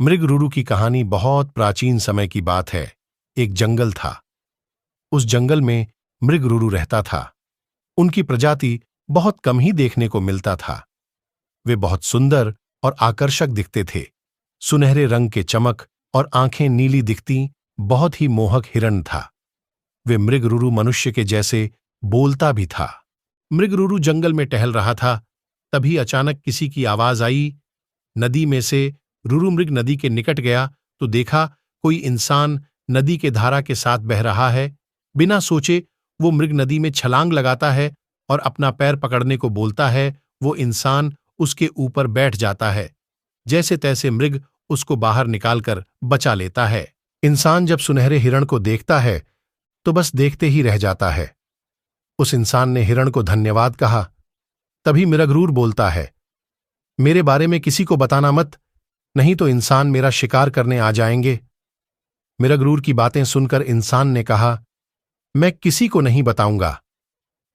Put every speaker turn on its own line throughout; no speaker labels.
मृगरुरु की कहानी बहुत प्राचीन समय की बात है। एक जंगल था। उस जंगल में मृगरुरु रहता था। उनकी प्रजाति बहुत कम ही देखने को मिलता था। वे बहुत सुंदर और आकर्षक दिखते थे। सुनहरे रंग के चमक और आंखें नीली दिखती, बहुत ही मोहक हिरण था। वे मृगरुरु मनुष्य के जैसे बोलता भी था। मृगरुरु जंगल में टहल रहा था। तभी अचानक किसी की आवाज आई। नदी में से रुरु मृग नदी के निकट गया तो देखा कोई इंसान नदी के धारा के साथ बह रहा है। बिना सोचे वो मृग नदी में छलांग लगाता है और अपना पैर पकड़ने को बोलता है। वो इंसान उसके ऊपर बैठ जाता है। जैसे तैसे मृग उसको बाहर निकालकर बचा लेता है। इंसान जब सुनहरे हिरण को देखता है तो बस देखते ही रह जाता है। उस इंसान ने हिरण को धन्यवाद कहा। तभी मृगरुरु बोलता है, मेरे बारे में किसी को बताना मत, नहीं तो इंसान मेरा शिकार करने आ जाएंगे। मृगरुरु की बातें सुनकर इंसान ने कहा, मैं किसी को नहीं बताऊंगा।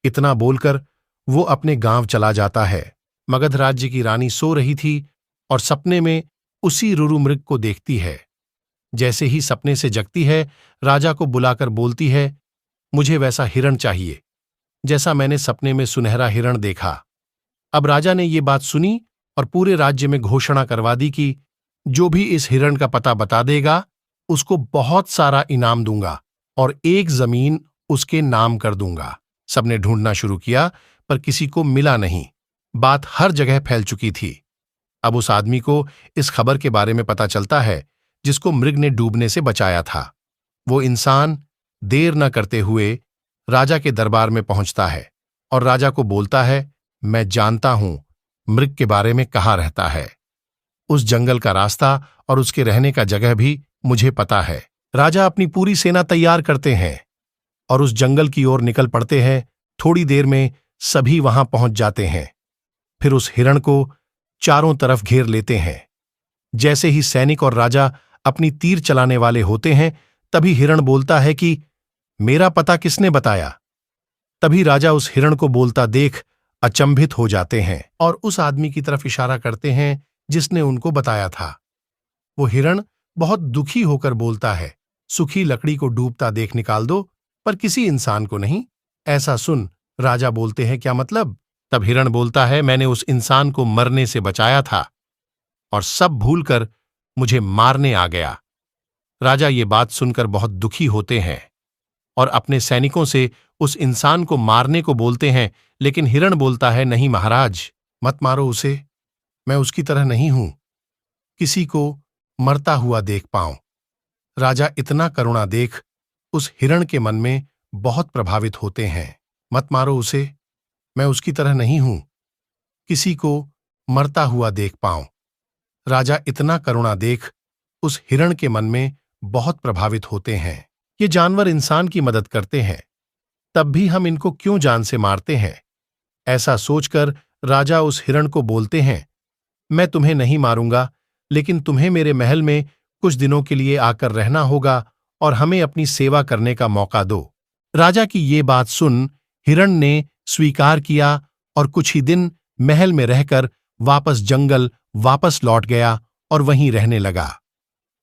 इतना बोलकर वो अपने गांव चला जाता है। मगध राज्य की रानी सो रही थी और सपने में उसी रुरु मृग को देखती है। जैसे ही सपने से जगती है, राजा को बुलाकर बोलती है, मुझे वैसा हिरण चाहिए जैसा मैंने सपने में सुनहरा हिरण देखा। अब राजा ने ये बात सुनी और पूरे राज्य में घोषणा करवा दी कि जो भी इस हिरण का पता बता देगा उसको बहुत सारा इनाम दूंगा और एक जमीन उसके नाम कर दूंगा। सबने ढूंढना शुरू किया पर किसी को मिला नहीं। बात हर जगह फैल चुकी थी। अब उस आदमी को इस खबर के बारे में पता चलता है जिसको मृग ने डूबने से बचाया था। वो इंसान देर न करते हुए राजा के दरबार में पहुंचता है और राजा को बोलता है, मैं जानता हूं मृग के बारे में कहाँ रहता है। उस जंगल का रास्ता और उसके रहने का जगह भी मुझे पता है। राजा अपनी पूरी सेना तैयार करते हैं और उस जंगल की ओर निकल पड़ते हैं। थोड़ी देर में सभी वहां पहुंच जाते हैं। फिर उस हिरण को चारों तरफ घेर लेते हैं। जैसे ही सैनिक और राजा अपनी तीर चलाने वाले होते हैं, तभी हिरण बोलता है कि मेरा पता किसने बताया। तभी राजा उस हिरण को बोलता देख अचंभित हो जाते हैं और उस आदमी की तरफ इशारा करते हैं जिसने उनको बताया था। वो हिरण बहुत दुखी होकर बोलता है, सूखी लकड़ी को डूबता देख निकाल दो, पर किसी इंसान को नहीं। ऐसा सुन राजा बोलते हैं, क्या मतलब? तब हिरण बोलता है, मैंने उस इंसान को मरने से बचाया था और सब भूलकर मुझे मारने आ गया। राजा ये बात सुनकर बहुत दुखी होते हैं और अपने सैनिकों से उस इंसान को मारने को बोलते हैं, लेकिन हिरण बोलता है, नहीं महाराज, मत मारो उसे। मैं उसकी तरह नहीं हूं, किसी को मरता हुआ देख पाऊं। राजा इतना करुणा देख उस हिरण के मन में बहुत प्रभावित होते हैं। मत मारो उसे, मैं उसकी तरह नहीं हूं, किसी को मरता हुआ देख पाऊं। राजा इतना करुणा देख उस हिरण के मन में बहुत प्रभावित होते हैं। ये जानवर इंसान की मदद करते हैं, तब भी हम इनको क्यों जान से मारते हैं? ऐसा सोचकर राजा उस हिरण को बोलते हैं, मैं तुम्हें नहीं मारूंगा, लेकिन तुम्हें मेरे महल में कुछ दिनों के लिए आकर रहना होगा और हमें अपनी सेवा करने का मौका दो। राजा की ये बात सुन हिरण ने स्वीकार किया और कुछ ही दिन महल में रहकर वापस जंगल वापस लौट गया और वहीं रहने लगा।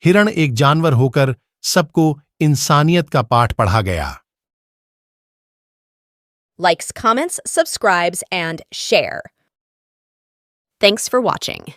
हिरण एक जानवर होकर सबको इंसानियत का पाठ पढ़ा गया।
Likes, comments, subscribes, and share. Thanks for watching.